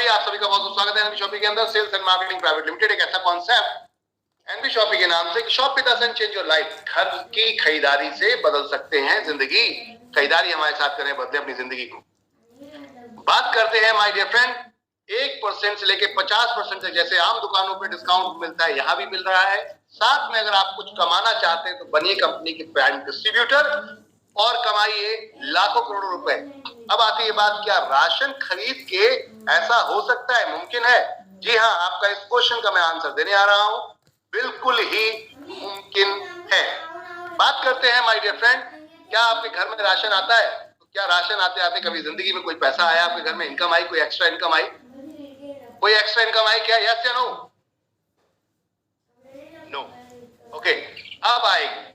Shoppe, आप सभी का बहुत बहुत स्वागत है एनबी शॉपी के अंदर। Sales and marketing private limited एक ऐसा कॉन्सेप्ट एनबी शॉपी के नाम से, shop with us and change your life. घर की खरीदारी से बदल सकते हैं जिंदगी। खरीदारी हमारे साथ करें, बदले अपनी जिंदगी को। बात करते हैं माय डियर फ्रेंड 1% से लेके 50% तक, जैसे आम दुकानों पे डिस्काउंट मिलता है, यहाँ भी मिल रहा है। साथ में अगर आप कुछ कमाना चाहते हैं तो बनिए कंपनी के प्राइम डिस्ट्रीब्यूटर और कमाइए लाखों करोड़ों रुपए। अब आती है बात, क्या राशन खरीद के ऐसा हो सकता है, मुमकिन है? जी हाँ, आपका इस क्वेश्चन का मैं आंसर देने आ रहा हूं। बिल्कुल ही मुमकिन है। बात करते हैं माय डियर फ्रेंड, क्या आपके घर में राशन आता है? तो क्या राशन आते आते कभी जिंदगी में कोई पैसा आया आपके घर में, इनकम आई, कोई एक्स्ट्रा इनकम आई? कोई एक्स्ट्रा इनकम आई क्या? यस या नो? नो। ओके, अब आएगी।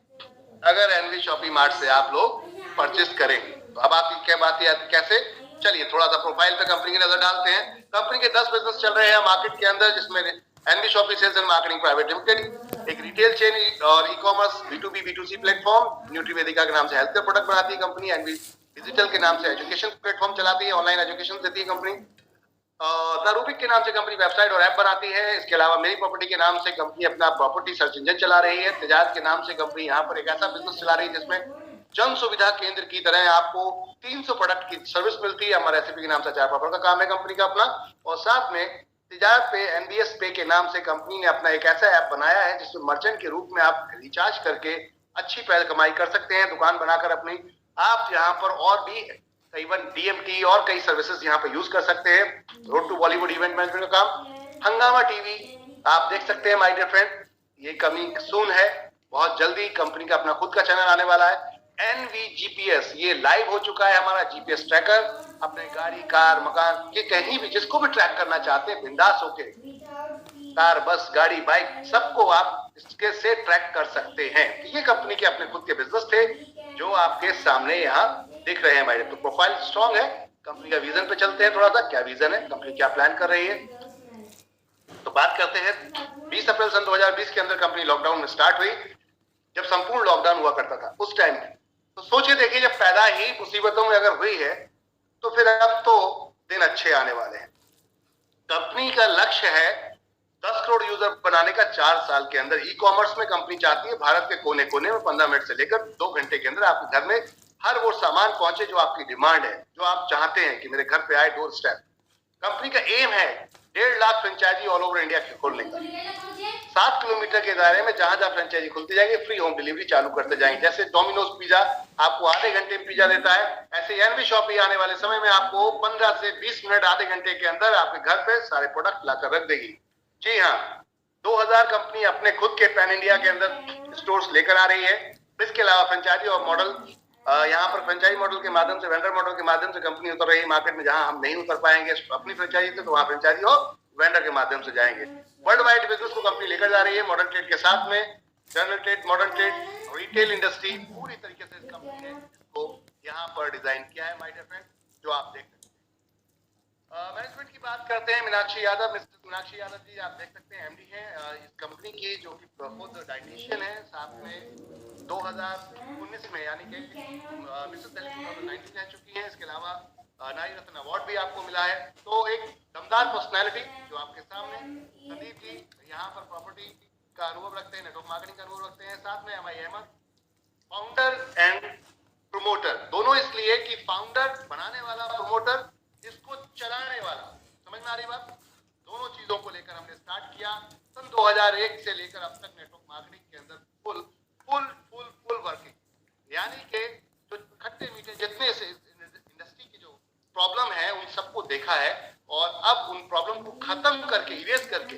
अगर एनवी शॉपी मार्ट से आप लोग परचेस करेंगे तो अब आपकी क्या बात है, कैसे? चलिए थोड़ा सा प्रोफाइल पे कंपनी की नजर डालते हैं। कंपनी के 10 बिजनेस चल रहे हैं मार्केट के अंदर, जिसमें NV Shopy sales and marketing private limited एक रिटेल चेन और ecommerce B2B B2C platform Nutrivedika के नाम से हेल्थ केयर प्रोडक्ट बनाती है कंपनी। एनवी डिजिटल के नाम से एजुकेशन प्लेटफॉर्म चलाती है, ऑनलाइन एजुकेशन देती है कंपनी। द रूबिक के नाम से कंपनी वेबसाइट और ऐप बनाती है। इसके अलावा मेरी प्रॉपर्टी के नाम से कंपनी अपना प्रॉपर्टी सर्च इंजन चला रही है। तिजारत के नाम से कंपनी यहाँ पर एक ऐसा बिजनेस चला रही है जिसमें जन सुविधा केंद्र की तरह आपको 300 प्रोडक्ट की सर्विस मिलती है। हमारे रेसिपी के नाम से अचार पापड़ का काम है कंपनी का अपना। और साथ में तिजारत पे एनबीएस पे के नाम से कंपनी ने अपना एक ऐसा ऐप बनाया है जिसमें मर्चेंट के रूप में आप रिचार्ज करके अच्छी पैसे कमाई कर सकते हैं, दुकान बनाकर अपनी। आप यहाँ पर और भी इवन डीएमटी और कई सर्विसेज यहाँ पे यूज कर सकते हैं। Road to Bollywood event management का काम। हंगामा टीवी आप देख सकते हैं माय डियर फ्रेंड, ये कमिंग सून है, बहुत जल्दी कंपनी का अपना खुद का चैनल आने वाला है। एनवीजीपीएस ये लाइव हो चुका है, हमारा जीपीएस ट्रैकर। अपने गाड़ी, कार, मकान के कहीं भी जिसको भी ट्रैक करना चाहते हैं, बिंदास होके कार, बस, गाड़ी, बाइक, सबको आप इसके से ट्रैक कर सकते हैं। ये कंपनी के अपने खुद के बिजनेस थे जो आपके सामने यहाँ दिख रहे हैं हमारे। तो प्रोफाइल स्ट्रॉन्ग है। कंपनी का विजन पे चलते हैं थोड़ा सा, क्या विजन है, कंपनी क्या प्लान कर रही है। तो बात करते हैं 20 अप्रैल सन 2020 के अंदर कंपनी लॉकडाउन में स्टार्ट हुई, जब संपूर्ण लॉकडाउन हुआ करता था उस टाइम में। तो सोचिए, देखिए, जब पैदा ही मुसीबतों में अगर हुई है तो फिर अब तो दिन अच्छे आने वाले हैं। कंपनी का लक्ष्य है 10 करोड़ यूजर बनाने का 4 साल के अंदर। ई कॉमर्स में कंपनी चाहती है भारत के कोने कोने में 15 मिनट से लेकर 2 घंटे के अंदर आपके घर में हर वो सामान पहुंचे जो आपकी डिमांड है, जो आप चाहते हैं कि मेरे घर पे आए, डोर स्टेप। कंपनी का एम है 1.5 lakh franchisee all over India खोलने का। 7 किलोमीटर के दायरे में जहां जहां फ्रेंचाइजी खुलती जाएगी, फ्री होम डिलीवरी चालू करते जाएंगे। जैसे डोमिनोज पिज्जा आपको आधे घंटे में पिज्जा देता है, ऐसे एनवी शॉपी आने वाले समय में आपको 15 से 20 मिनट, आधे घंटे के अंदर आपके घर पे सारे प्रोडक्ट लाकर रख देगी। जी हाँ, 2000 कंपनी अपने खुद के पैन इंडिया के अंदर स्टोर्स लेकर आ रही है। इसके अलावा फ्रेंचाइजी और मॉडल, यहाँ पर फ्रेंचाइजी मॉडल के माध्यम से, वेंडर मॉडल के माध्यम से कंपनी उतर रही है मार्केट में। जहां हम नहीं उतर पाएंगे अपनी फ्रेंचाइजी से, तो वहां फ्रेंचाइजी और वेंडर के माध्यम से जाएंगे। वर्ल्ड वाइड बिजनेस को कंपनी लेकर जा रही है, मॉडर्न ट्रेड के साथ में। General trade, modern trade, retail industry पूरी तरीके से इस कंपनी ने इसको यहाँ पर डिजाइन किया है माय डियर फ्रेंड, जो आप देख सकते हैं। मैनेजमेंट की बात करते हैं, मीनाक्षी यादव, मिस्टर मीनाक्षी यादव जी आप देख सकते हैं एमडी हैं इस कंपनी की, जो कि खुद डाइटिशियन है। साथ में 2019 में यानी कि मिसेस दिल्ली 2019 रह चुकी हैं। इसके अलावा नारी रत्न अवार्ड भी आपको मिला है। तो एक दमदार पर्सनैलिटी जो आपके सामने। संदीप जी यहाँ पर प्रॉपर्टी का अनुभव रखते हैं, नेटवर्क मार्केटिंग का अनुभव रखते हैं। साथ में MI Ahmed, founder and promoter, दोनों इसलिए कि फाउंडर बनाने वाला, प्रमोटर इसको चलाने वाला। समझ में आ रही बात? दोनों चीजों को लेकर हमने स्टार्ट किया सन 2001 से लेकर अब तक नेटवर्क मार्केटिंग के अंदर full full full full working. यानी कि जो खट्टे मीठे जितने से इंडस्ट्री की जो प्रॉब्लम है उन सबको देखा है, और अब उन प्रॉब्लम को खत्म करके, इरेज करके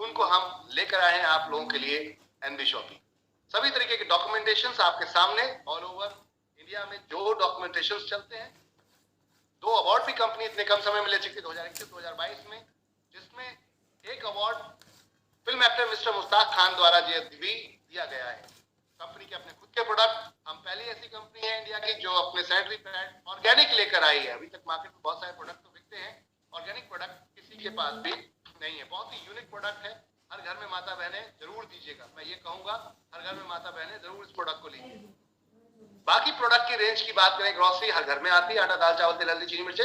उनको हम लेकर आए हैं आप लोगों के लिए एनबी शॉपी। सभी तरीके के डॉक्यूमेंटेशंस आपके सामने, ऑल ओवर इंडिया में जो डॉक्यूमेंटेशंस चलते हैं। 2 अवार्ड भी कंपनी इतने कम समय में ले चुकी 2021-2022 में, जिसमें एक award film actor mister Mushtaq Khan द्वारा भी दिया गया है। कंपनी के अपने खुद के प्रोडक्ट, हम पहली ऐसी कंपनी है इंडिया की जो अपने सैनिटरी पैड ऑर्गेनिक लेकर आई है। अभी तक मार्केट में बहुत सारे प्रोडक्ट तो बिकते हैं, ऑर्गेनिक प्रोडक्ट किसी के पास भी नहीं है। बहुत ही यूनिक प्रोडक्ट है। हर घर में माता बहनें जरूर दीजिएगा, मैं ये कहूंगा, हर घर में माता बहनें जरूर इस प्रोडक्ट को लीजिए। बाकी प्रोडक्ट की रेंज की बात करें, ग्रोसरी हर घर में आती है, आटा, दाल, चावल, तेल, हल्दी, चीनी, मिर्चे,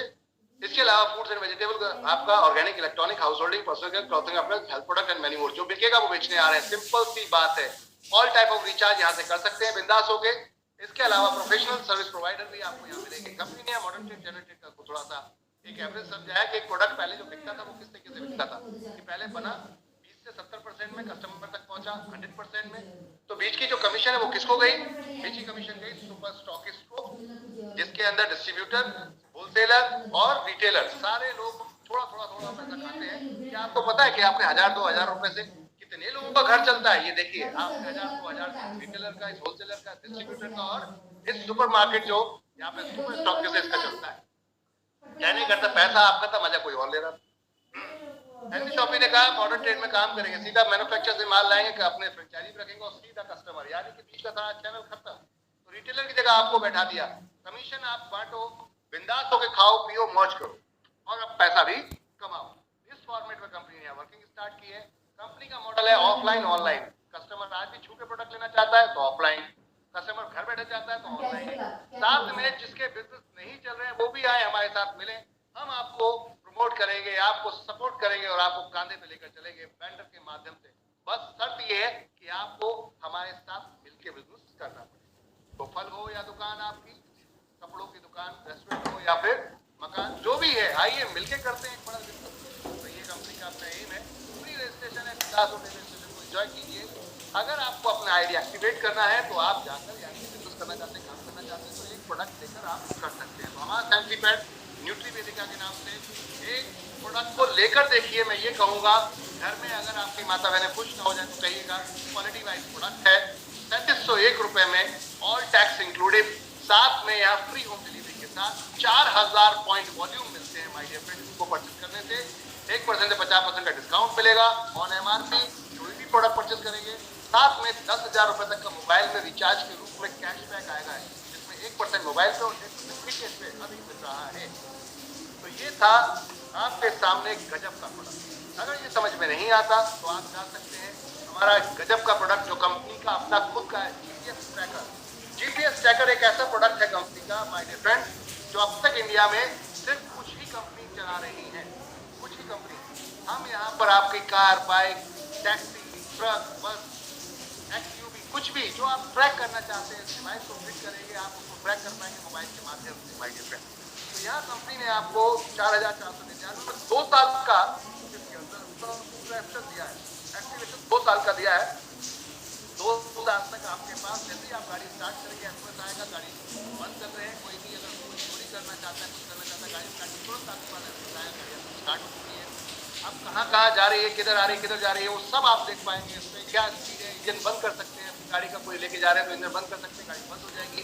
इसके अलावा फूड्स एंड वेजिटेबल आपका organic, electronic, house holding, personal care, clothing, अपना health product and many more. जो बिकेगा वो बेचने आ रहे हैं, सिंपल सी बात है। ऑल टाइप ऑफ रिचार्ज यहाँ से कर सकते हैं बिंदास होके। इसके अलावा प्रोफेशनल सर्विस प्रोवाइडर भी आपको यहाँ मिलेंगे। कंपनी ने मॉडर्न ट्रेड जनरेटेड का थोड़ा सा एक एवरेज समझाया कि एक प्रोडक्ट पहले जो बिकता था वो किस तरीके से बिकता था कि पहले बना 20 से 70% में, कस्टमर तक पहुंचा 100% में, तो बीच की जो कमीशन है वो किसको गई? बीच की कमीशन गई सुपर स्टॉकिस्ट को, जिसके अंदर डिस्ट्रीब्यूटर, होलसेलर और रिटेलर सारे लोग थोड़ा थोड़ा थोड़ा पैसा खाते हैं। क्या आपको पता है कि आपके 1000-2000 रुपए से कितने लोगों का घर चलता है? ये देखिए, आपके 1000-2000 रिटेलर का, इस होलसेलर का, डिस्ट्रीब्यूटर का और इस सुपरमार्केट जो यहाँ पे सुपर स्टॉक से इसका चलता है। कहने करता पैसा आपका था, मजा कोई और ले रहा। एनवी शॉपी ने कहा मॉडर्न ट्रेड में काम करेंगे, सीधा मैन्युफैक्चर से माल लाएंगे, अपने फ्रेंचाइजी रखेंगे और सीधा कस्टमर, यानी कि बीच का सारा चैनल खत्म। तो रिटेलर की जगह आपको बैठा दिया, कमीशन आप बांटो, बिंदास होके खाओ पियो मौज करो और अब पैसा भी कमाओ। इस फॉर्मेट में कंपनी ने वर्किंग स्टार्ट की है। कंपनी का मॉडल है ऑफलाइन ऑनलाइन। कस्टमर आज भी छू के प्रोडक्ट लेना चाहता है तो ऑफलाइन, कस्टमर घर बैठे चाहता है तो ऑनलाइन। 7 मिनट जिसके बिजनेस नहीं चल रहे हैं वो भी आए हमारे साथ मिले, हम आपको प्रमोट करेंगे, आपको सपोर्ट करेंगे और आपको कांधे पे लेकर चलेंगे वेंडर के माध्यम से। बस शर्त ये है कि आपको हमारे साथ मिलकर बिजनेस करना पड़ेगा। तो फल हो या दुकान आपकी, कपड़ों की दुकान, रेस्टोरेंट हो या फिर मकान, जो भी है, आइए मिलके करते हैं एक बड़ा बिजनेस। तो ये कंपनी का अपना एम है। पूरी रजिस्ट्रेशन है, 50 रजिस्ट्रेशन को एंजॉय कीजिए। अगर आपको अपना आईडी एक्टिवेट करना है तो आप जाकर, यानी कि बिजनेस करना चाहते हैं, काम करना चाहते हैं, तो एक प्रोडक्ट लेकर आप कर सकते हैं। तो हमारा सैनिटरी पैड न्यूट्री वेदिका के नाम से एक प्रोडक्ट को लेकर देखिए। मैं ये कहूंगा घर में अगर आपकी माता बहनें खुश ना हो जाए तो कहिएगा, क्वालिटी वाइज प्रोडक्ट है, 3701 रुपए में ऑल टैक्स इंक्लूडेड, साथ में यहाँ फ्री होम डिलीवरी के साथ 4000 पॉइंट वॉल्यूम मिलते हैं माय डियर फ्रेंड्स। इसको परचेज करने से 1% से 50% का डिस्काउंट मिलेगा ऑन एमआरपी। कोई भी प्रोडक्ट परचेज करेंगे साथ में 10,000 रुपए तक का मोबाइल में रिचार्ज के रूप में कैशबैक आएगा, जिसमें 1% मोबाइल पे और 1% फ्री कैशबैक अभी मिल रहा है। तो ये था आपके सामने गजब का प्रोडक्ट। अगर ये समझ में नहीं आता तो आप जा सकते हैं हमारा गजब का प्रोडक्ट जो कंपनी का अपना खुद का है, जीपीएस ट्रैकर। जीपीएस ट्रैकर एक ऐसा प्रोडक्ट है कंपनी का माय डियर फ्रेंड, जो अब तक इंडिया में सिर्फ कुछ ही कंपनी चला रही है, कुछ ही कंपनी। हम यहाँ पर आपकी कार, बाइक, टैक्सी, ट्रक, बस, एक्सयूवी, कुछ भी जो आप ट्रैक करना चाहते हैं, डिवाइस को फिट करेंगे, आप उसको ट्रैक कर पाएंगे मोबाइल के माध्यम से माय डियर फ्रेंड। तो यहाँ कंपनी ने आपको 4499 2 साल का इसके अंदर दिया है, एक्टिवेशन 2 साल का दिया है। 2 साल तक आपके पास जैसे ही आप गाड़ी स्टार्ट करेंगे एसएमएस आएगा, गाड़ी बंद कर रहे हैं, कोई भी अगर कोई चोरी करना चाहता है, कुछ करना चाहता है, गाड़ी स्टार्ट तुरंत आपके पास एसएमएस आएगा, गाड़ी स्टार्ट हो चुकी है। अब कहाँ जा रही है, किधर आ रही है, किधर जा रही है, वो सब आप देख पाएंगे। इसमें क्या स्पीड है, इंजन बंद कर सकते हैं, गाड़ी का कोई लेके जा रहे हैं तो इंजन बंद कर सकते हैं, गाड़ी बंद हो जाएगी।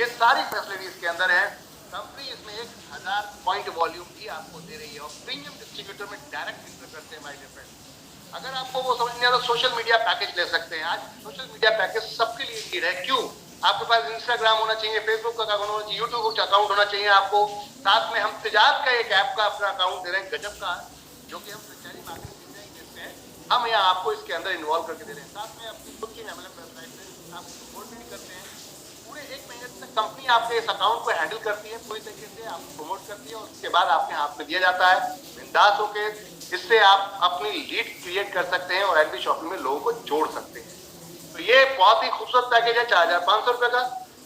ये सारी फैसिलिटी इसके अंदर है। कंपनी इसमें 1000 पॉइंट वॉल्यूम भी आपको दे रही है और प्रीमियम डिस्ट्रीब्यूटर में डायरेक्ट इंटर करते हैं माय डियर फ्रेंड। अगर आपको वो समझ नहीं आता तो सोशल मीडिया पैकेज ले सकते हैं। आज सोशल मीडिया पैकेज सबके लिए नीड है। क्यों? आपके पास इंस्टाग्राम होना चाहिए, फेसबुक का अकाउंट होना चाहिए, यूट्यूब का अकाउंट होना चाहिए आपको। साथ में हम तिजारत का एक ऐप का अपना अकाउंट दे रहे हैं गजब का, जो कि हम फ्रेंचाइजी मार्केटिंग देते हैं, हम यहाँ आपको इसके अंदर इन्वॉल्व करके दे रहे हैं। साथ में अपनी खुद की एमएलएम वेबसाइट पे आप सपोर्ट भी करते हैं। पूरे 1 महीने तक कंपनी आपके इस अकाउंट को हैंडल करती है, पूरी तरीके से आपको प्रमोट करती है और उसके बाद आपके हाथ में दिया जाता है बिंदास होके। इससे आप अपनी लीड क्रिएट कर सकते हैं और एनवी शॉपिंग में लोगों को जोड़ सकते हैं। तो ये बहुत ही खूबसूरत पैकेज है 4500 रुपए का।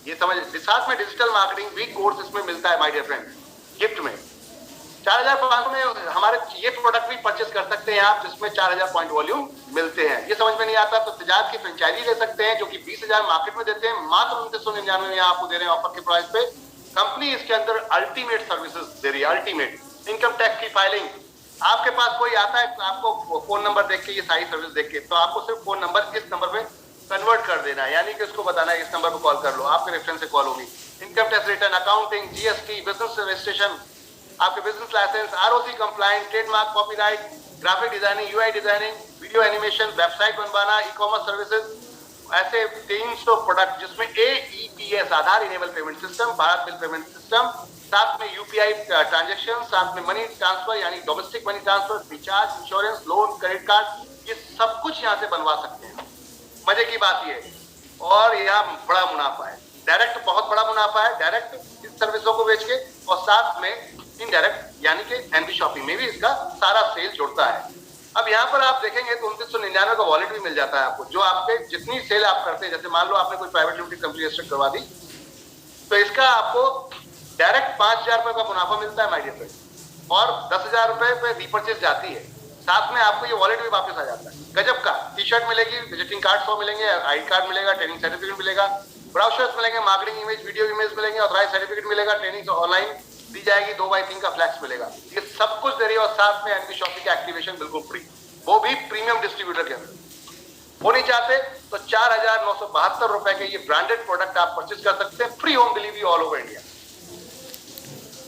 ये समझ, साथ में डिजिटल मार्केटिंग वीक कोर्स इसमें मिलता है माय डियर फ्रेंड गिफ्ट में। 4500 में हमारे ये प्रोडक्ट भी परचेस कर सकते हैं आप, जिसमें 4000 पॉइंट वॉल्यूम मिलते हैं। ये समझ में नहीं आता तो तिजारत की फ्रेंचाइजी ले सकते हैं, जो कि 20,000 मार्केट में देते हैं, मात्र 2999 में आपको दे रहे हैं ऑफर के प्राइस पे। कंपनी इसके अंदर अल्टीमेट सर्विसेज दे रही है, अल्टीमेट। इनकम टैक्स की फाइलिंग, आपके पास कोई आता है आपको फोन नंबर देख के, ये सारी सर्विस देख के, तो आपको सिर्फ फोन नंबर इस नंबर पे कन्वर्ट कर देना है, यानी कि उसको बताना है इस नंबर पे कॉल कर लो, आपके रेफरेंस से कॉल होगी। Income tax return, accounting, GST, business registration, आपके business licence, ROC compliance, trademark, copyright, graphic designing, UI designing, video animation, website बनवाना, ई कॉमर्स सर्विसेज, ऐसे 300 प्रोडक्ट, जिसमें AEPS Aadhaar enable payment system, Bharat bill payment system, साथ में UPI transaction, साथ में money transfer यानी domestic money transfer, recharge, insurance, loan, credit card, ये सब कुछ यहाँ से बनवा सकते हैं। मजे की बात ये, और यहाँ बड़ा मुनाफा है, डायरेक्ट बहुत बड़ा मुनाफा है डायरेक्ट इस सर्विसों को बेच के, और साथ में इनडायरेक्ट यानी कि एनवी शॉपिंग में भी इसका सारा सेल जुड़ता है। अब यहाँ पर आप देखेंगे तो 2999 का वॉलेट भी मिल जाता है आपको, जो आपके जितनी सेल आप करते हैं, जैसे मान लो आपने कोई प्राइवेट लिमिटेड कंपनी रजिस्टर करवा दी, तो इसका आपको डायरेक्ट 5,000 रुपए का मुनाफा मिलता है माय डियर फ्रेंड, और 10,000 रुपए पे रीपर्चेज जाती है, साथ में आपको ये वॉलेट भी वापस आ जाता है। गजब का टी शर्ट मिलेगी, विजिटिंग कार्ड 100 मिलेंगे, आई कार्ड मिलेगा, ट्रेनिंग सर्टिफिकेट मिलेगा, ब्राउचर्स मिलेंगे, मार्केटिंग इमेज वीडियो इमेज मिलेंगे, ऑथराइज सर्टिफिकेट मिलेगा, ट्रेनिंग ऑनलाइन दी जाएगी, 2x3 का फ्लैक्स मिलेगा। ये सब कुछ दे रही है, और साथ में एनवी शॉपिंग का एक्टिवेशन बिल्कुल फ्री, वो भी प्रीमियम डिस्ट्रीब्यूटर के अंदर। वो नहीं चाहते तो 4,972 रुपए के ये ब्रांडेड प्रोडक्ट आप परचेज कर सकते हैं, free home delivery all over India.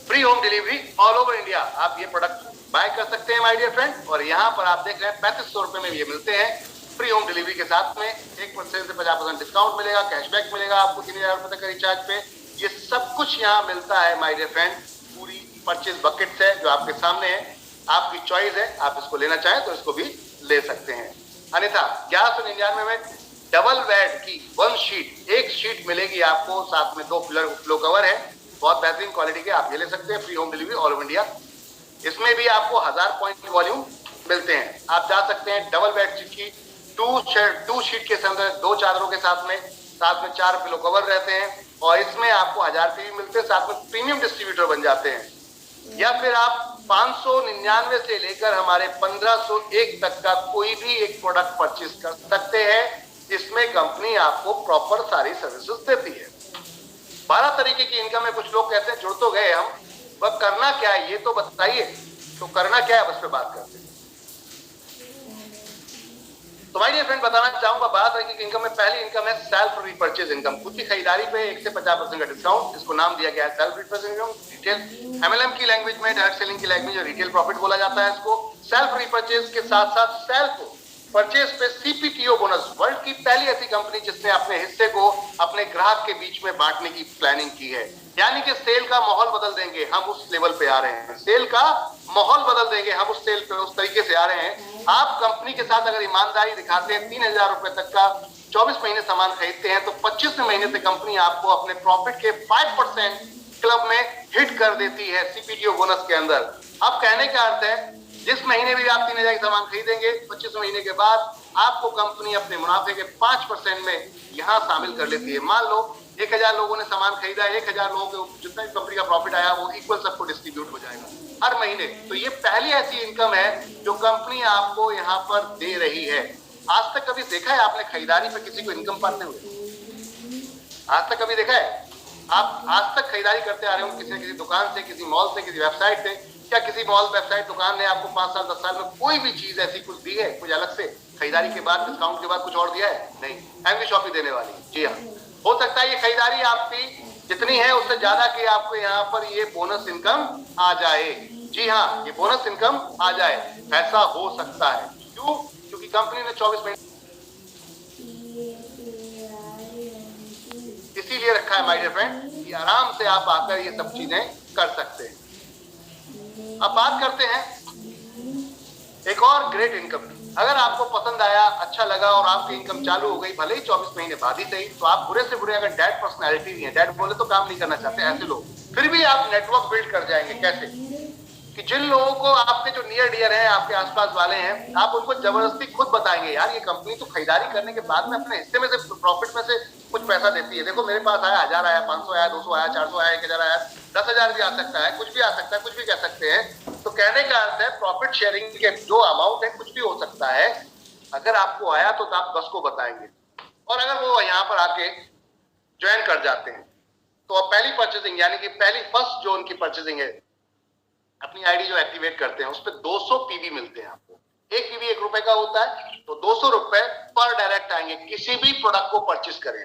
Free home delivery all over India आप ये प्रोडक्ट बाय कर सकते हैं माय डियर फ्रेंड। और यहाँ पर आप देख रहे हैं 3500 रुपए में ये मिलते हैं फ्री होम डिलीवरी के साथ में, 1% से 50% डिस्काउंट मिलेगा, कैशबैक मिलेगा आपको 3,000 रुपए तक का रिचार्ज पे। ये सब कुछ यहाँ मिलता है माय डियर फ्रेंड, पूरी परचेज बकेट है जो आपके सामने है, आपकी चॉइस है, आप इसको लेना चाहें तो इसको भी ले सकते हैं। अन्यथा 1199 में डबल बेड की 1 शीट, एक शीट मिलेगी आपको, साथ में 2 फ्लो कवर है, बहुत बेहतरीन क्वालिटी के, आप ये ले सकते हैं, free home delivery all over India. इसमें भी आपको 1000 पॉइंट वॉल्यूम मिलते हैं, आप जा सकते हैं डबल बेड की 2 शीट के अंदर 2 चादरों के साथ में 4 पिलो कवर रहते हैं, और इसमें आपको 1000 भी मिलते हैं, साथ में प्रीमियम डिस्ट्रीब्यूटर बन जाते हैं। या फिर आप 599 से लेकर हमारे 1501 तक का कोई भी एक प्रोडक्ट परचेज कर सकते हैं, इसमें कंपनी आपको प्रॉपर सारी सर्विसेज देती है। 12 तरीके की इनकम है। कुछ लोग कहते हैं जुड़ तो गए हम, पर करना क्या है ये तो बताइए, तो करना क्या है बस पे बात करते हैं। तो माय डियर फ्रेंड बताना चाहूंगा 12 तरीके की इनकम में पहली इनकम है सेल्फ रीपर्चेज इनकम, खुद की खरीदारी पे 1 से 50% का डिस्काउंट, इसको नाम दिया गया है self repurchase income. Retail MLM की लैंग्वेज में, डायरेक्ट सेलिंग की लैंग्वेज में रिटेल प्रॉफिट बोला जाता है इसको। सेल्फ रीपर्चेज के साथ साथ सेल्फ परचेज पे सीपीटीओ बोनस, वर्ल्ड की पहली ऐसी कंपनी जिसने अपने हिस्से को अपने ग्राहक के बीच में बांटने की प्लानिंग की है, यानी कि सेल का माहौल बदल देंगे, हम उस लेवल पे आ रहे हैं, सेल का माहौल बदल देंगे, हम उस सेल पे उस तरीके से आ रहे हैं। आप कंपनी के साथ अगर ईमानदारी दिखाते हैं, 3,000 रुपए तक का 24 महीने सामान खरीदते हैं, तो 25वें महीने से कंपनी आपको अपने प्रॉफिट के 5% क्लब में हिट कर देती है सीपीटीओ बोनस के अंदर। अब कहने का अर्थ है जिस महीने भी आप 3,000 का सामान खरीदेंगे, 25 महीने के बाद आपको कंपनी अपने मुनाफे के 5% में यहां शामिल कर लेती है। मान लो 1,000 लोगों ने सामान खरीदा, 1,000 लोगों के जितना भी कंपनी का प्रॉफिट आया वो इक्वल सबको डिस्ट्रीब्यूट हो जाएगा हर महीने। तो ये पहली ऐसी इनकम है जो कंपनी आपको यहाँ पर दे रही है। आज तक कभी देखा है आपने खरीदारी पे किसी को इनकम पाते हुए? आज तक कभी देखा है? आप आज तक खरीदारी करते आ रहे हो किसी न किसी दुकान से, किसी मॉल से, किसी वेबसाइट से। क्या किसी मॉल, वेबसाइट, दुकान ने आपको 5 साल 10 साल में कोई भी चीज ऐसी कुछ दी है, कुछ अलग से खरीदारी के बाद, डिस्काउंट के बाद कुछ और दिया है? नहीं, एनवी शॉपिंग देने वाली। जी हाँ, हो सकता है ये खरीदारी आपकी जितनी है उससे ज्यादा की आपको यहाँ पर ये बोनस इनकम आ जाए। जी हाँ, ये बोनस इनकम आ जाए, ऐसा हो सकता है। क्यों? क्योंकि कंपनी ने 24 महीने इसीलिए रखा है माय डियर फ्रेंड कि आराम से आप आकर ये सब चीजें कर सकते हैं। अब बात करते हैं एक और ग्रेट इनकम। अगर आपको पसंद आया, अच्छा लगा और आपकी इनकम चालू हो गई, भले ही 24 महीने बाद ही सही, तो आप बुरे से बुरे अगर डैड पर्सनैलिटी नहीं है, डैड बोले तो काम नहीं करना चाहते ऐसे लोग, फिर भी आप नेटवर्क बिल्ड कर जाएंगे। कैसे? कि जिन लोगों को आपके जो नियर डियर हैं, आपके आसपास वाले हैं, आप उनको जबरदस्ती खुद बताएंगे, यार ये कंपनी तो खरीदारी करने के बाद में अपने हिस्से में से, प्रॉफिट में से कुछ पैसा देती है। देखो मेरे पास आया 1000 आया, 500 आया, 200 आया, 400 आया, 1000 आया, 10,000 भी आ सकता है, कुछ भी आ सकता है, कुछ भी कह सकते हैं। तो कहने का अर्थ है प्रॉफिट शेयरिंग के जो अमाउंट है कुछ भी हो सकता है। अगर आपको आया तो आप 10 को बताएंगे, और अगर वो यहाँ पर आके ज्वाइन कर जाते हैं तो अब पहली परचेजिंग यानी कि पहली फर्स्ट जो उनकी परचेजिंग है, अपनी आईडी जो एक्टिवेट करते हैं उस पर 200 पीवी मिलते हैं आपको। एक पीवी 1 रुपए का होता है, तो 200 रुपए पर डायरेक्ट आएंगे किसी भी प्रोडक्ट को परचेज करें,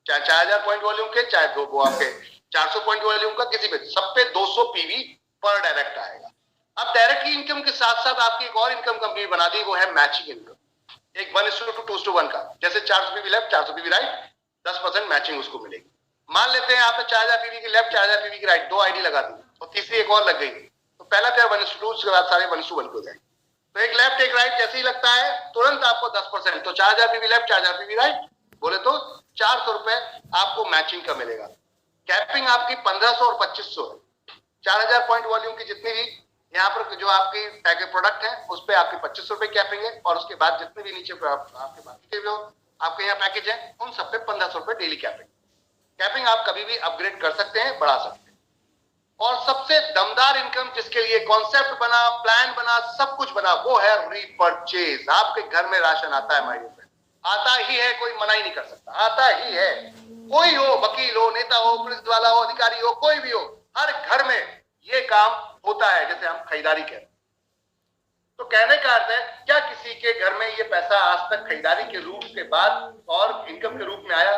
चाहे 4000 पॉइंट वॉल्यूम के, चाहे वो आपके 400 पॉइंट वॉल्यूम का, किसी पे सब पे 200 पीवी पर डायरेक्ट आएगा। अब डायरेक्ट की इनकम के साथ साथ आपकी एक और इनकम कंपनी बना दी, वो है मैचिंग इनकम। एक 1:2:1 का, जैसे 400 PV left, 400 PV right, 10% matching उसको मिलेगी। मान लेते हैं आपने 4000 पीवी की लेफ्ट, 4000 पीवी की राइट, 2 आईडी लगा दी और तीसरी एक और लग गई, तो पहला पेयर 1:2, उसके बाद सारे 1:1 हो जाएंगे। तो एक लेफ्ट एक राइट जैसे ही लगता है तुरंत आपको 10%, तो 4000 पीवी लेफ्ट, 4000 पीवी राइट, बोले तो 400 रुपए आपको मैचिंग का मिलेगा। कैपिंग आपकी 1500 और 2500 है। 4000 पॉइंट वॉल्यूम की जितनी भी यहाँ पर जो आपकी पैकेज प्रोडक्ट है उस पर आपके 25 रुपए कैपिंग है, और उसके बाद जितने भी नीचे आपके बाकी के जो आपके यहाँ पैकेज है उन सब पे 1500 रुपए डेली कैपिंग। कैपिंग आप कभी भी अपग्रेड कर सकते हैं, बढ़ा सकते हैं। और सबसे दमदार इनकम जिसके लिए कॉन्सेप्ट बना, प्लान बना, सब कुछ बना, वो है रीपरचेज। आपके घर में राशन आता है माय डियर फ्रेंड, आता ही है, कोई मना ही नहीं कर सकता, आता ही है। कोई हो, वकील हो, नेता हो, पुलिस वाला हो, अधिकारी हो, कोई भी हो, हर घर में ये काम होता है, जैसे हम खरीदारी कहते हैं। तो कहने का अर्थ है, क्या किसी के घर में ये पैसा आज तक खरीदारी के रूप के बाद और इनकम के रूप में आया?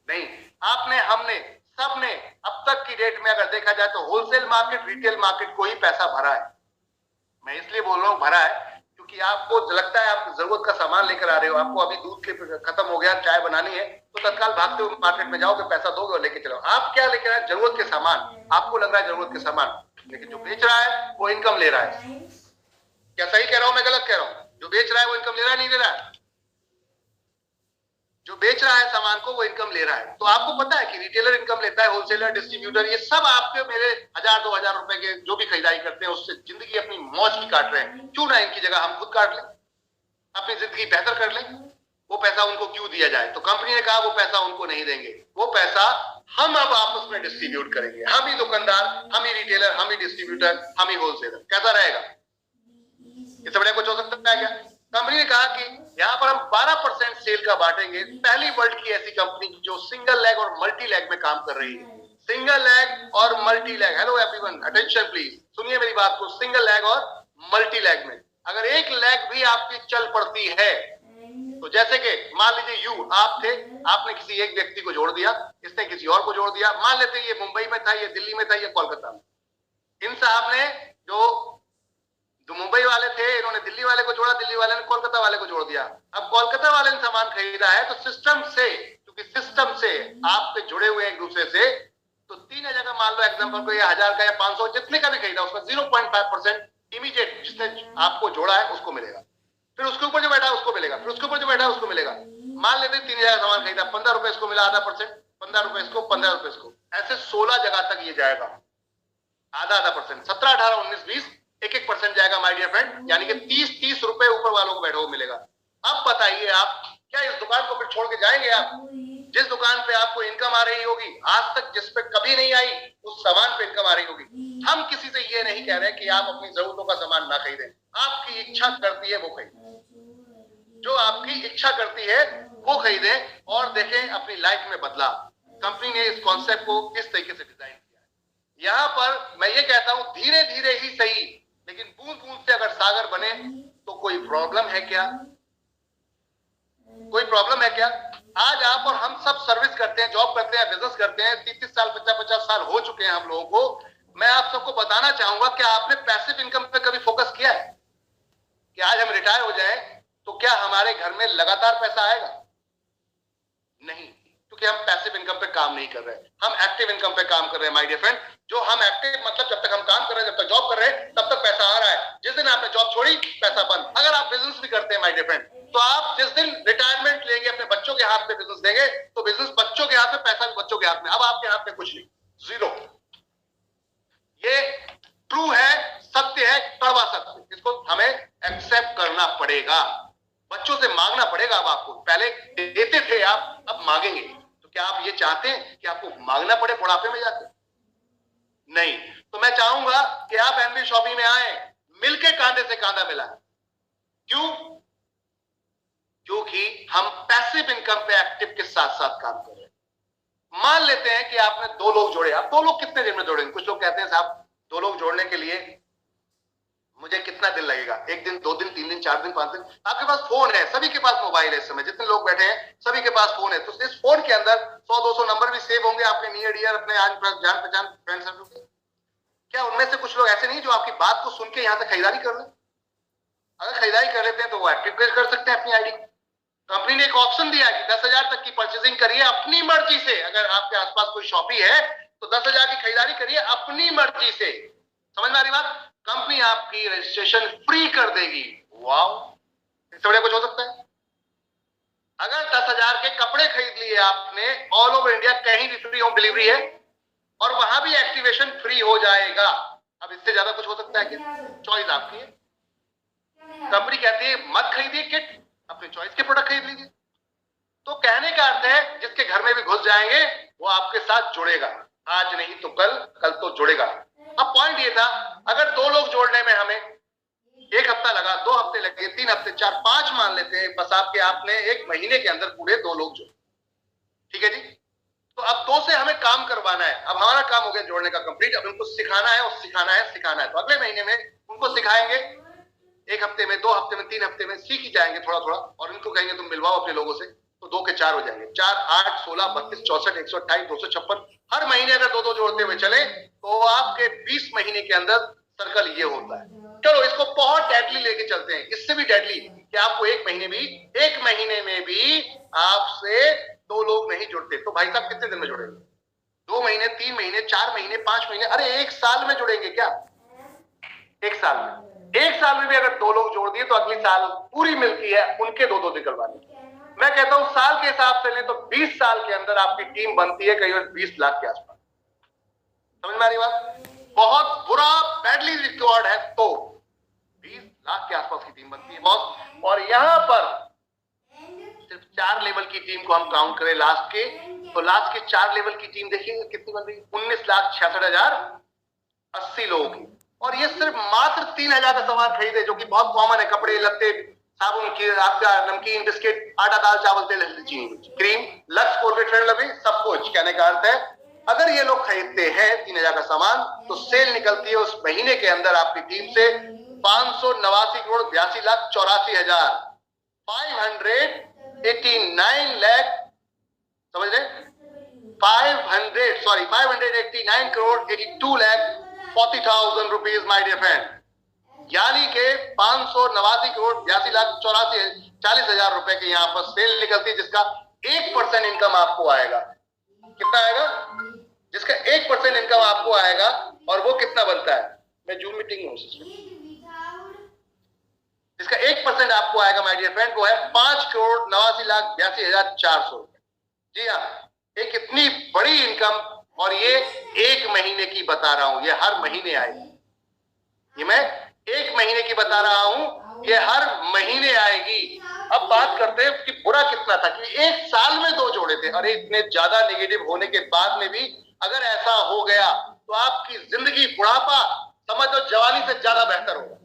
नहीं। आपने, हमने, सबने अब तक की डेट में अगर देखा जाए तो होलसेल मार्केट, रिटेल मार्केट को ही पैसा भरा है। मैं इसलिए बोल रहा हूं भरा है क्योंकि आपको लगता है आप जरूरत का सामान लेकर आ रहे हो, आपको अभी दूध के खत्म हो गया, चाय बनानी है, तो तत्काल भागते हुए मार्केट में जाओगे, पैसा दोगे और लेके चलो। आप क्या लेकर आए? जरूरत के सामान। आपको लग रहा है जरूरत के सामान, लेकिन जो बेच रहा है वो इनकम ले रहा है। क्या सही कह रहा हूं, मैं गलत कह रहा हूं? जो बेच रहा है वो इनकम ले रहा है, नहीं ले रहा है? जो बेच रहा है सामान को वो इनकम ले रहा है। तो आपको पता है कि रिटेलर इनकम लेता है, होलसेलर, डिस्ट्रीब्यूटर, ये सब आपके मेरे 1000-2000 रुपए के जो भी खरीदारी करते हैं उससे जिंदगी अपनी मौज की काट रहे हैं। क्यों ना इनकी जगह हम खुद काट लें, अपनी जिंदगी बेहतर कर लें? वो पैसा उनको क्यों दिया जाए? तो कंपनी ने कहा वो पैसा उनको नहीं देंगे, वो पैसा हम अब आपस में डिस्ट्रीब्यूट करेंगे। हम ही दुकानदार, हम ही रिटेलर, हम ही डिस्ट्रीब्यूटर, हम ही होलसेलर। कैसा रहेगा? इससे बढ़िया कुछ हो सकता है क्या? कंपनी ने कहा कि यहाँ पर हम 12% सेल का बांटेंगे। पहली वर्ल्ड की ऐसी कंपनी जो सिंगल लेग और मल्टी लेग में काम कर रही है। सिंगल लेग और multi leg. Hello everyone, attention please, सुनिए मेरी बात को। सिंगल लेग और मल्टी लेग में अगर एक लेग भी आपकी चल पड़ती है, तो जैसे कि मान लीजिए आप थे, आपने किसी एक व्यक्ति को जोड़ दिया, इसने किसी और को जोड़ दिया। मान लेते ये मुंबई में था, ये दिल्ली में था, ये कोलकाता में। इन साहब ने जो मुंबई वाले थे, इन्होंने दिल्ली वाले को जोड़ा, दिल्ली वाले ने कोलकाता वाले को जोड़ दिया। अब कोलकाता वाले ने सामान खरीदा है, तो सिस्टम से, क्योंकि सिस्टम से आप पे जुड़े हुए एक दूसरे से, तो 3 जगह मान लो एग्जांपल को, ये 1000 का या 500 जितने का भी खरीदा, उसका 0.5% इमीडिएट जिसने आपको जोड़ा है उसको मिलेगा। फिर उसके ऊपर जो बैठा है उसको मिलेगा, फिर उसके ऊपर जो बैठा है उसको मिलेगा। मान लेते 3 जगह सामान खरीदा, 15 रुपए इसको मिला, आधा %, 15 रुपए इसको, 15 रुपए इसको, ऐसे 16 जगह तक ये जाएगा। आधा %, 17, 18, 19, 20, 1-1% जाएगा माय डियर फ्रेंड, यानी कि 30-30 रुपए ऊपर वालों को बैठा हुआ मिलेगा। अब बताइए आप क्या इस दुकान को फिर छोड़ के जाएंगे? आप जिस दुकान पे आपको इनकम आ रही होगी, आज तक जिस पे कभी नहीं आई, उस सामान पे इनकम आ रही होगी। हम किसी से ये नहीं कह रहे कि आप अपनी जरूरतों का सामान ना खरीदें, आपकी इच्छा करती है वो खरीदें, जो आपकी इच्छा करती है वो खरीदें और देखें अपनी लाइफ में बदलाव। कंपनी ने इस कॉन्सेप्ट को इस तरीके से डिजाइन किया है। यहाँ पर मैं ये कहता हूं धीरे धीरे ही सही, लेकिन बूंद बूंद से अगर सागर बने तो कोई प्रॉब्लम है क्या? कोई प्रॉब्लम है क्या? आज आप और हम सब सर्विस करते हैं, जॉब करते हैं, बिजनेस करते हैं, 30-30 साल, 50-50 साल हो चुके हैं हम लोगों को। मैं आप सबको बताना चाहूंगा कि आपने पैसिव इनकम पे कभी फोकस किया है कि आज हम रिटायर हो जाएं तो क्या हमारे घर में लगातार पैसा आएगा? नहीं, क्योंकि हम पैसिव इनकम पे काम नहीं कर रहे हैं, हम एक्टिव इनकम पे काम कर रहे हैं माय डियर फ्रेंड। जो हम एक्टिव मतलब जब तक हम काम कर रहे हैं, जब तक जॉब कर रहे हैं, तब तक पैसा आ रहा है। जिस दिन आपने जॉब छोड़ी, पैसा बंद। अगर आप बिजनेस भी करते हैं माय डियर फ्रेंड, तो आप जिस दिन रिटायरमेंट लेंगे, अपने बच्चों के हाथ में बिजनेस देंगे, तो बिजनेस बच्चों के हाथ में, पैसा भी बच्चों के हाथ में। अब आपके हाथ में कुछ नहीं, जीरो। ये ट्रू है, सत्य है, कड़वा सत्य। इसको हमें एक्सेप्ट करना पड़ेगा, बच्चों से मांगना पड़ेगा। अब आपको, पहले देते थे आप, अब मांगेंगे। तो क्या आप ये चाहते हैं कि आपको मांगना पड़े बुढ़ापे में जाकर? नहीं। तो मैं चाहूंगा कि आप एनबी शॉपिंग में आए, मिलके कांधे से कांधा मिलाएं। क्यों? क्योंकि हम पैसिव इनकम पे एक्टिव के साथ साथ काम कर रहे हैं। मान लेते हैं कि आपने 2 लोग जोड़े। आप 2 लोग कितने दिन में जोड़ेंगे? कुछ लोग कहते हैं साहब 2 लोग जोड़ने के लिए मुझे कितना दिन लगेगा? 1 दिन, 2 दिन, 3 दिन, 4 दिन, 5 दिन। आपके पास फोन है, सभी के पास मोबाइल है। इस समय जितने लोग बैठे हैं सभी के पास फोन है, तो इस फोन के अंदर 100-200 नंबर भी सेव होंगे आपके नियर डियर, अपने जान पहचान फ्रेंड सर्कल के। क्या उनमें से कुछ लोग ऐसे नहीं जो आपकी बात को सुन के यहां से खरीदारी कर ले? अगर खरीदारी कर लेते हैं तो वो एक्टिव कर सकते हैं अपनी आईडी। कंपनी ने एक ऑप्शन दिया कि 10,000 तक की परचेजिंग करिए अपनी मर्जी से। अगर आपके आसपास कोई शॉपी है तो 10,000 की खरीदारी करिए अपनी मर्जी से। समझ में आ रही बात? कंपनी आपकी रजिस्ट्रेशन फ्री कर देगी। वाओ, इससे बड़ा कुछ हो सकता है? अगर 10,000 के कपड़े खरीद लिए आपने, ऑल ओवर इंडिया कहीं भी फ्री होम डिलीवरी है और वहां भी एक्टिवेशन फ्री हो जाएगा। अब इससे ज्यादा कुछ हो सकता है क्या? चॉइस आपकी है। कंपनी कहती है मत खरीदिए किट, अपने चॉइस के प्रोडक्ट खरीद लीजिए। तो कहने का अर्थ है जिसके घर में भी घुस जाएंगे वो आपके साथ जुड़ेगा, आज नहीं तो कल, कल तो जुड़ेगा। अब पॉइंट ये था, अगर 2 लोग जोड़ने में हमें 1 हफ्ता लगा, 2 हफ्ते लगे, 3 हफ्ते, 4, 5 मान लेते हैं, बस आपने 1 महीने के अंदर पूरे 2 लोग जोड़े, ठीक है जी। तो अब 2 से हमें काम करवाना है। अब हमारा काम हो गया जोड़ने का कंप्लीट। अब उनको सिखाना है और सिखाना है, सिखाना है। तो अगले महीने में उनको सिखाएंगे, 1 हफ्ते में, 2 हफ्ते में, 3 हफ्ते में सीख ही जाएंगे थोड़ा थोड़ा, और इनको कहेंगे तुम मिलवाओ अपने लोगों से, तो 2 के 4 हो जाएंगे, 4, 8, 16, 32, 64, 128, 256। हर महीने अगर 2-2 जोड़ते हुए चले तो आपके 20 महीने के अंदर सर्कल ये होता है। चलो इसको बहुत डेडली लेके चलते हैं, इससे भी डेडली कि आपको 1 महीने में भी आपसे 2 लोग नहीं जुड़ते, तो भाई साहब कितने दिन में जुड़ेंगे? 2 महीने, 3 महीने, 4 महीने, 5 महीने, अरे 1 साल में जुड़ेंगे क्या? 1 साल में, 1 साल में भी अगर 2 लोग जोड़ दिए तो अगली साल पूरी मिलती है उनके 2-2 निकलवाने। मैं कहता हूं साल के हिसाब से ले तो 20 साल के अंदर आपकी टीम बनती है करीबन 20 लाख के आसपास। समझ में आ रही बात? बहुत बुरा बैडली रिकॉर्ड है तो 20 लाख के आसपास की टीम बनती है बॉस। और यहां पर सिर्फ 4 लेवल की टीम को हम काउंट करें लास्ट के, तो लास्ट के 4 लेवल की टीम देखिए कितनी बन रही है, 19,66,080 लोगों की। और ये सिर्फ मात्र 3,000 का सामान खरीदे, जो कि बहुत कॉमन है, कपड़े लत्ते, साबुन की, आपका नमकीन, बिस्किट, आटा, दाल, चावल, तेल, चीनी, cream, lux, Colgate, fair lovely, सब कुछ। कहने का अर्थ है अगर ये लोग खरीदते हैं 3,000 का सामान तो सेल निकलती है उस महीने के अंदर आपकी टीम से 589,82,84,000, 589 लाख, समझ रहे? 589 crore 82 lakh 40,000 rupees, my dear friend. यानी के 589 करोड़ 82,84,40,000 रुपए के यहाँ पर सेल निकलती है, जिसका 1% इनकम आपको आएगा। कितना आएगा? जिसका 1% इनकम आपको आएगा। और वो कितना बनता है? मैं जूम मीटिंग में हूं, जिसका 1% आपको आएगा माय डियर फ्रेंड, वो है 5,89,82,400 रुपए। जी हाँ, एक इतनी बड़ी इनकम, और ये 1 महीने की बता रहा हूं, ये हर महीने आएगी। ये मैं 1 महीने की बता रहा हूं, ये हर महीने आएगी। अब बात करते हैं कि बुरा कितना था कि 1 साल में 2 जोड़े थे। अरे इतने ज्यादा नेगेटिव होने के बाद में भी अगर ऐसा हो गया तो आपकी जिंदगी, बुढ़ापा समझ लो जवानी से ज्यादा बेहतर होगा।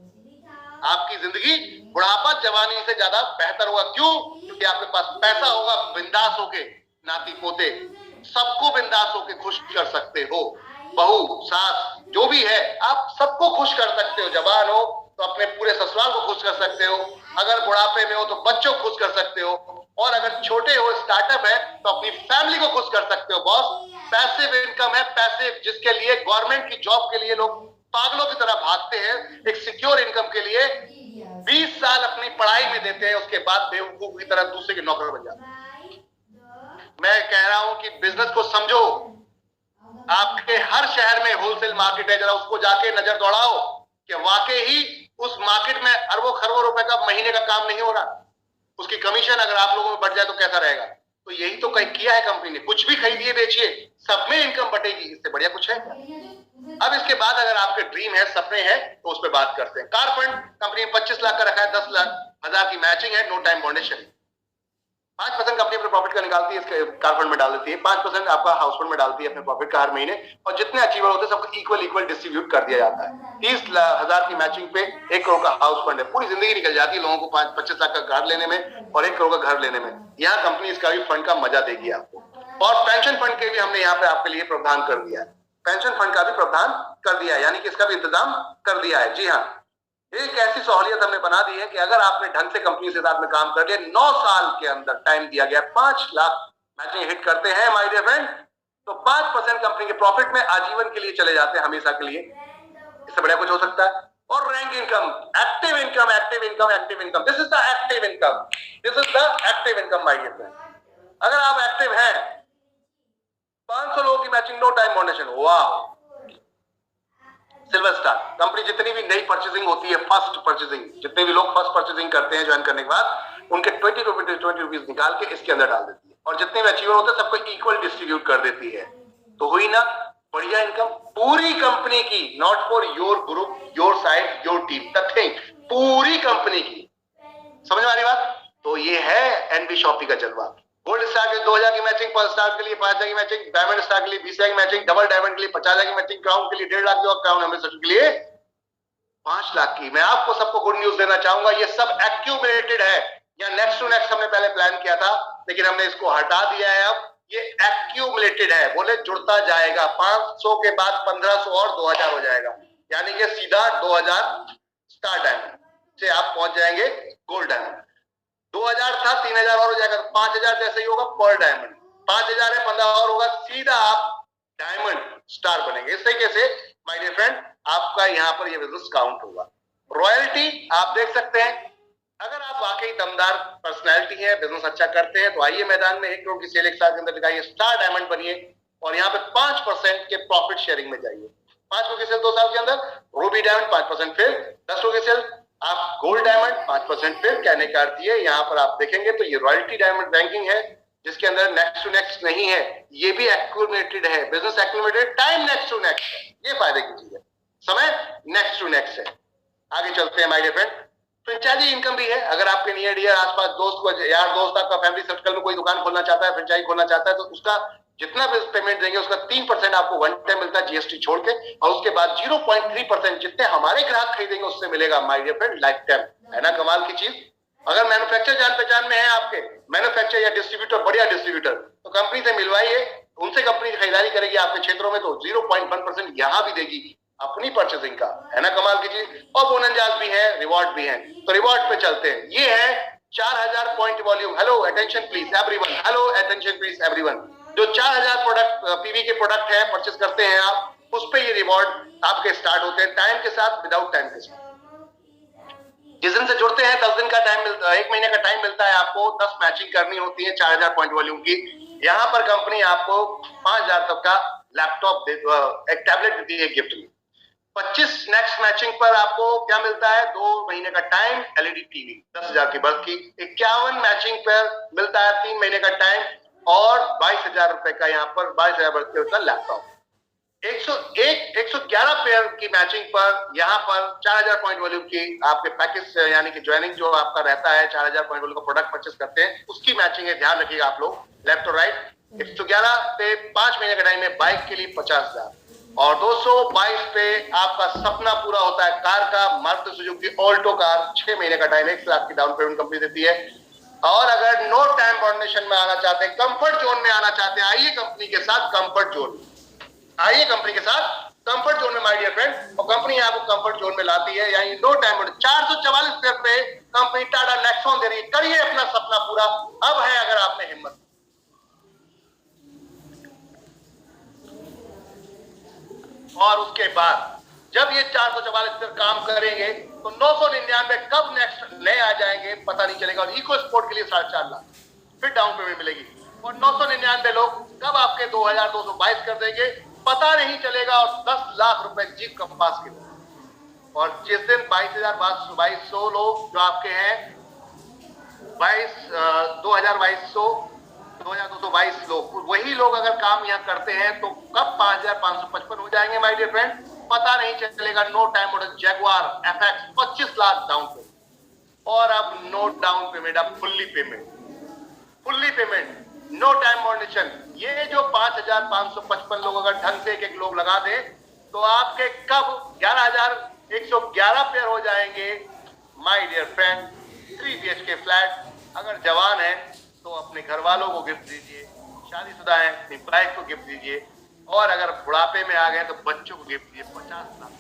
आपकी जिंदगी बुढ़ापा जवानी से ज्यादा बेहतर होगा। क्यों? क्योंकि आपके पास पैसा होगा, बिंदास होके नाती पोते सबको बिंदास होके खुश कर सकते हो। बहू, सास, जो भी है, आप सबको खुश कर सकते हो। जवान हो तो अपने पूरे ससुराल को खुश कर सकते हो, अगर बुढ़ापे में हो तो बच्चों को खुश कर सकते हो, और अगर छोटे हो, स्टार्टअप है, तो अपनी फैमिली को खुश कर सकते हो। बॉस, पैसिव इनकम है, पैसिव, जिसके लिए गवर्नमेंट की जॉब के लिए लोग पागलों की तरह भागते हैं। एक सिक्योर इनकम के लिए 20 साल अपनी पढ़ाई में देते हैं, उसके बाद बेवकूफ की तरह दूसरे के नौकर बन जाते हैं। मैं कह रहा हूं कि बिजनेस को समझो। आपके हर शहर में होलसेल मार्केट है, जरा उसको जाके नजर दौड़ाओ कि वाकई ही उस मार्केट में अरबों खरबों रुपए का महीने का काम नहीं हो रहा। उसकी कमीशन अगर आप लोगों में बढ़ जाए तो कैसा रहेगा? तो यही तो कहीं किया है कंपनी ने। कुछ भी खरीदिए बेचिए, सब में इनकम बढ़ेगी, इससे बढ़िया कुछ है? अब इसके बाद अगर आपके ड्रीम है, सपने हैं, तो उस पर बात करते हैं। कार फंड कंपनी ने 25 लाख का रखा है, 10,000 की मैचिंग है, नो टाइम बाउंडेशन। 5% कंपनी अपने प्रॉफिट का निकालती है, इसके कार फंड में डाल देती है, 5% आपका हाउस फंड में डालती है अपने प्रॉफिट का हर महीने, और जितने अचीवर होते हैं सबको इक्वल डिस्ट्रीब्यूट कर दिया जाता है। 30,000 की मैचिंग पे 1 करोड़ का हाउस फंड है। पूरी जिंदगी निकल जाती है लोगों को 25 लाख का घर लेने में और 1 करोड़ का घर लेने में। यहाँ कंपनी इसका भी फंड का मजा देगी आपको। और पेंशन फंड के भी हमने यहाँ पे आपके लिए प्रावधान कर दिया है, पेंशन फंड का भी प्रावधान कर दिया है, यानी कि इसका भी इंतजाम कर दिया है। जी हाँ, एक ऐसी सहूलियत हमने बना दी है कि अगर आपने ढंग से कंपनी के साथ में काम कर लिया, 9 साल के अंदर टाइम दिया गया, 5 लाख मैचिंग हिट करते हैं माय डियर फ्रेंड, तो 5% कंपनी के प्रॉफिट में आजीवन के लिए चले जाते हैं, हमेशा के लिए। इससे बढ़िया कुछ हो सकता है? और rank income, active income, active income, active income, this is the active income, this is the active income my dear friend. अगर आप एक्टिव हैं, 500 लोगों की मैचिंग, नो टाइम बाउंडेशन, वाह। सिल्वर स्टार कंपनी जितनी भी नई परचेसिंग होती है, फर्स्ट परचेसिंग, जितने भी लोग फर्स्ट परचेसिंग करते हैं ज्वाइन करने के बाद, उनके 20 रुपीज निकाल के इसके अंदर डाल देती है, और जितने भी अचीवर होते हैं सबको इक्वल डिस्ट्रीब्यूट कर देती है। तो हुई ना बढ़िया इनकम पूरी कंपनी की, not for your group, your side, your team, nothing, पूरी कंपनी की। समझ में आ रही बात? तो ये है एनबी शॉपी का जलवा। गोल्ड स्टार के 2000 की मैचिंग, पर्ल स्टार के लिए 5000 की मैचिंग, डायमंड स्टार के लिए 20,000 की मैचिंग, डबल डायमंड के लिए 50,000 की मैचिंग, क्राउन के लिए 1.5 लाख की और क्राउन एम्बेसडर के लिए 5 लाख की। मैं आपको सबको गुड न्यूज देना चाहूंगा, ये सब एक्यूमुलेटेड है। या नेक्स्ट टू नेक्स्ट हमने पहले प्लान किया था, लेकिन हमने इसको हटा दिया है। अब ये एक्यूमुलेटेड है, बोले जुड़ता जाएगा। 500 के बाद 1500 और 2000 हो जाएगा, यानी कि सीधा 2000 स्टार डायमंड से आप पहुंच जाएंगे गोल्ड डायमंड। 2000 था, 3000 और हो जाएगा, तो 5000 जैसे ही होगा पर डायमंड। 5000 है, 15 और होगा, सीधा आप डायमंड स्टार बनेंगे। इस तरीके से माय डियर फ्रेंड आपका यहाँ पर ये बिजनेस काउंट होगा। रॉयल्टी आप देख सकते हैं, अगर आप वाकई दमदार पर्सनैलिटी है, बिजनेस अच्छा करते हैं, तो आइए मैदान में 1 करोड़ की सेल 1 साल के अंदर दिखाइए, स्टार डायमंड बनिए और यहाँ पे 5% के प्रॉफिट शेयरिंग में जाइए। 5 करोड़ की सेल 2 साल के अंदर, रूबी डायमंड 5%, फिर 10 करोड़ की सेल आप गोल्ड डायमंड 5%। फिर कहने का अर्थ ये, यहाँ पर आप देखेंगे तो ये रॉयल्टी डायमंड रैंकिंग है, जिसके अंदर नेक्स्ट टू नेक्स्ट नहीं है, ये भी एक्यूमुलेटेड है। Business accumulated, time next to next है, ये फायदे की चीज है, समय नेक्स्ट टू नेक्स्ट है। आगे चलते हैं my dear friend. Franchisee income भी है, अगर आपके नियर डियर आसपास दोस्त को, यार दोस्त आपका फैमिली सर्कल में कोई दुकान खोलना चाहता है, फ्रेंचाइजी खोलना चाहता है, तो उसका जितना भी पेमेंट देंगे उसका 3% आपको वन टाइम मिलता है जीएसटी छोड़ के, और उसके बाद 0.3% जितने हमारे ग्राहक खरीदेंगे उससे मिलेगा my dear friend life time. है ना कमाल की चीज? अगर मैन्युफैक्चर जान पहचान में है आपके, मैन्युफैक्चर या डिस्ट्रीब्यूटर, बढ़िया डिस्ट्रीब्यूटर, तो कंपनी से मिलवाइए, उनसे कंपनी खरीदारी करेगी आपके क्षेत्रों में, तो 0.1% यहां भी देगी अपनी परचेसिंग का। है ना कमाल की चीज? और बोनस भी है, रिवॉर्ड भी है। तो रिवॉर्ड पे चलते हैं। ये है 4000 point volume. Hello attention please everyone, hello attention please everyone. जो 4000 प्रोडक्ट पीवी के प्रोडक्ट है, परचेस करते हैं आप, उस पे ये रिवॉर्ड आपके स्टार्ट होते हैं, टाइम के साथ, विदाउट टाइम के साथ। जिस दिन से जुड़ते हैं 10 दिन का टाइम मिलता है, 1 महीने का टाइम मिलता है आपको। 10 मैचिंग करनी होती है 4000 पॉइंट वॉल्यूम की। यहाँ पर कंपनी आपको 5000 तक का लैपटॉप, एक टैबलेट देती है गिफ्ट में। 25 नेक्स्ट मैचिंग पर आपको क्या मिलता है? 2 महीने का टाइम, एलईडी टीवी 10,000 की बर्थ की। 51 मैचिंग पर मिलता है 3 महीने का टाइम और 22,000 रुपए का, यहाँ पर 22,000 बर्थ का लैपटॉप। 111 पेयर की मैचिंग पर यहाँ पर 4000 पॉइंट वॉल्यूम की आपके पैकेज, यानी कि ज्वाइनिंग जो आपका रहता है, 4000 पॉइंट वॉल्यूम का प्रोडक्ट परचेस करते हैं, उसकी मैचिंग है, ध्यान रखिएगा आप लोग, लेफ्ट और राइट। 111 पे 5 महीने का टाइम है, बाइक के लिए 50,000, और 222 पे आपका सपना पूरा होता है कार का, मारुति सुजुकी ऑल्टो कार, 6 महीने का टाइम, 1 लाख की डाउन पेमेंट कंपनी देती है। और अगर नो टाइम फाउंडेशन में आना चाहते हैं, कंफर्ट जोन में आना चाहते हैं, आइए कंपनी के साथ कंफर्ट जोन, आइए कंपनी के साथ कंफर्ट जोन में माय डियर फ्रेंड। और कंपनी आपको कंफर्ट जोन में लाती है, यानी नो टाइम। 444 पेयर पे कंपनी टाटा नेक्सॉन दे रही है, करिए अपना सपना पूरा, अब है अगर आपने हिम्मत। और उसके बाद जब ये 444 पेयर काम करेंगे तो 999 कब नेक्स्ट नए आ जाएंगे पता नहीं चलेगा। और इको स्पोर्ट के लिए 4.5 लाख फिर डाउन पेमेंट मिलेगी, और 999 लोग कब आपके 2222 कर देंगे पता नहीं चलेगा, और 10 लाख रुपए जीत कपास के। और जिस दिन 22,200 लोग जो आपके हैं, 2222 लोग, वही लोग अगर काम यहाँ करते हैं तो कब 5,555 हो जाएंगे माय डियर फ्रेंड पता नहीं चलेगा। No time model Jaguar FX 25 lakh down payment, और अब नो डाउन पेमेंट, अब fully payment, no time foundation. ये जो 5,555 लोग अगर ढंग से एक लोग लगा दे तो आपके कब 11,111 पेयर हो जाएंगे my dear friend. 3 BHK flat, अगर जवान है तो अपने घर वालों को गिफ्ट दीजिए, शादीशुदा है अपनी वाइफ को गिफ्ट दीजिए, और अगर बुढ़ापे में आ गए तो बच्चों को गिफ्ट दीजिए 50 लाख।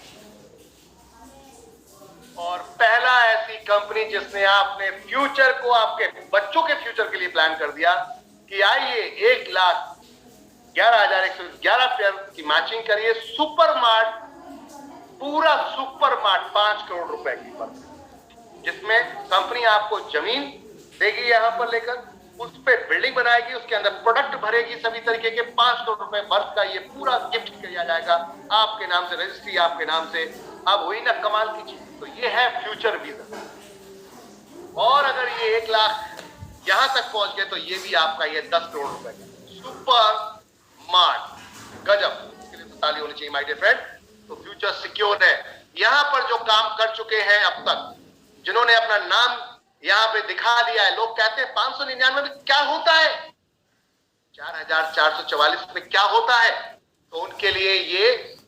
और पहला ऐसी कंपनी जिसने आपने फ्यूचर को, आपके बच्चों के फ्यूचर के लिए प्लान कर दिया कि आइए 1,11,111 पेयर की मैचिंग करिए। सुपर मार्ट, पूरा सुपर मार्ट 5 करोड़ रुपए की पर, जिसमें कंपनी आपको जमीन देगी यहाँ पर लेकर, उस पे बिल्डिंग बनाएगी, उसके अंदर प्रोडक्ट भरेगी सभी तरीके के। 5 करोड़ रुपए वर्थ का ये पूरा गिफ्ट किया जाएगा आपके नाम से, रजिस्ट्री आपके नाम से। अब हुई ना कमाल की चीज? तो ये है फ्यूचर विजन। और अगर ये 1 लाख यहां तक पहुंच गए तो ये भी आपका ये 10 करोड़ रुपए का सुपर मार्ट, गजब। इसके लिए तो ताली होनी चाहिए माय डियर फ्रेंड। तो फ्यूचर सिक्योर है। यहां पर जो काम कर चुके हैं अब तक, जिन्होंने अपना नाम यहां पे दिखा दिया है, लोग कहते हैं 599 में क्या होता है, 4444 में क्या होता है, तो उनके लिए ये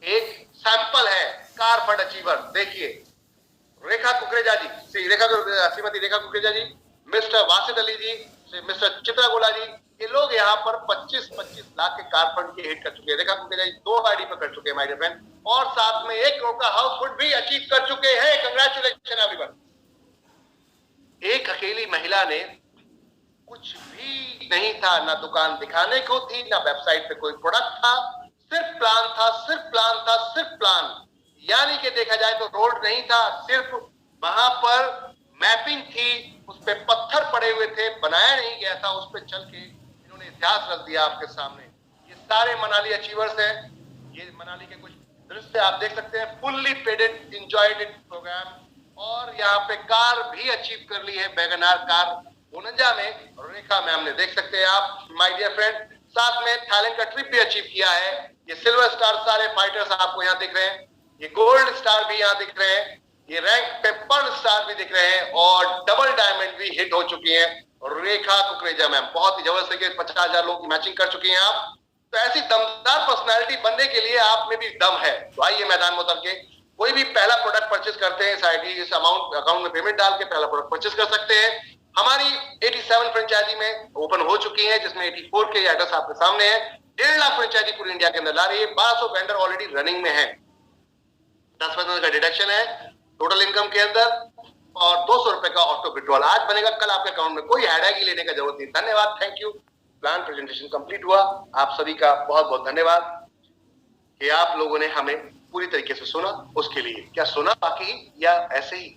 एक सैंपल है। कार फंड अचीवर देखिए, रेखा कुकरेजा जी, श्रीमती रेखा कुकरेजा जी, मिस्टर वासिद अली जी, मिस्टर चित्रा गोला जी, ये लोग यहाँ पर 25-25 लाख के कार फंड के हिट कर चुके हैं। रेखा कुकरेजा जी 2 आईडी पर कर चुके हैं माय डियर फ्रेंड, और साथ में 1 करोड़ का हाउस फंड भी अचीव कर चुके हैं। Congratulation everyone. एक अकेली महिला ने, कुछ भी नहीं था, ना दुकान दिखाने को थी, ना वेबसाइट पे कोई प्रोडक्ट था, सिर्फ प्लान था, सिर्फ प्लान था, सिर्फ प्लान। यानी कि देखा जाए तो रोड नहीं था, सिर्फ वहां पर मैपिंग थी, उस पे पत्थर पड़े हुए थे, बनाया नहीं गया था, उस पे चल के इन्होंने इतिहास रच दिया आपके सामने। ये सारे मनाली अचीवर्स हैं। ये मनाली के कुछ दृश्य आप देख सकते हैं। Fully padded enjoyed it program, और यहाँ पे कार भी अचीव कर ली है, वैगनार कार 49 में, और रेखा मैम ने, देख सकते हैं आप माय डियर फ्रेंड। साथ में थाईलैंड का ट्रिप भी अचीव किया है। ये सिल्वर स्टार सारे फाइटर्स आपको यहाँ दिख रहे हैं, ये गोल्ड स्टार भी यहाँ दिख रहे हैं, ये रैंक पे पर्ल स्टार भी दिख रहे हैं, और डबल डायमंड भी हिट हो चुकी है। और रेखा कुकरेजा मैम बहुत ही जबरदस्त है कि 50,000 लोग की मैचिंग कर चुकी हैं आप। तो ऐसी दमदार पर्सनैलिटी बनने के लिए आप में भी दम है, तो आइए मैदान में उतर के कोई भी पहला प्रोडक्ट परचेज करते हैं, इस आईडी इस अमाउंट अकाउंट में पेमेंट डाल के पहला प्रोडक्ट परचेज कर सकते हैं। हमारी 87 फ्रेंचाइजी में ओपन हो चुकी है, जिसमें 84 के एड्रेस आपके सामने है। 1.5 लाख फ्रेंचाइजी पूरी इंडिया के अंदर ला रही है। 1200 वेंडर ऑलरेडी रनिंग में है। 10% का डिडक्शन है टोटल इनकम के अंदर, और 200 रुपए का ऑटो विड्रॉल आज बनेगा, कल आपके अकाउंट में कोई हेडेक लेने का जरूरत नहीं। धन्यवाद, thank you. Plan presentation complete हुआ। आप सभी का बहुत बहुत धन्यवाद कि आप लोगों ने हमें पूरी तरीके से सुना। उसके लिए क्या सुना बाकी या ऐसे ही